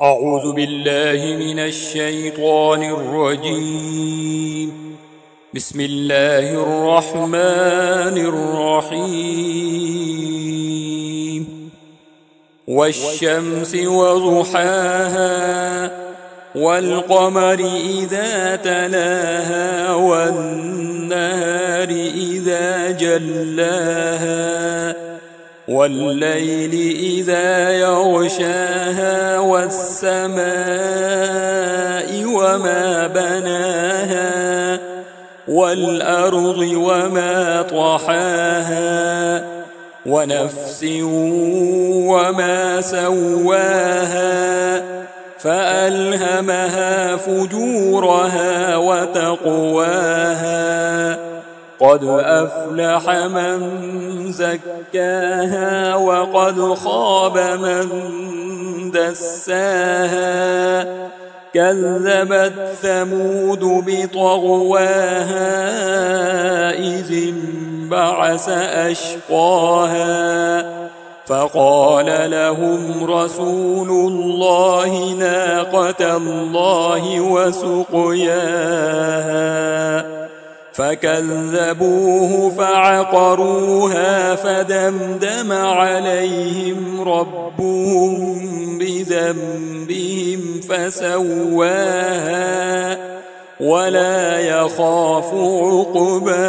أعوذ بالله من الشيطان الرجيم. بسم الله الرحمن الرحيم. والشمس وضحاها والقمر إذا تلاها والنهار إذا جلاها والليل إذا يغشاها والسماء وما بناها والأرض وما طحاها ونفس وما سواها فألهمها فجورها وتقواها قد أفلح من زكاها وقد خاب من دساها كذبت ثمود بطغواها إذ انبعث أشقاها فقال لهم رسول الله ناقة الله وسقياها فكذبوه فعقروها فدمدم عليهم ربهم بذنبهم فسواها ولا يخاف عقباها.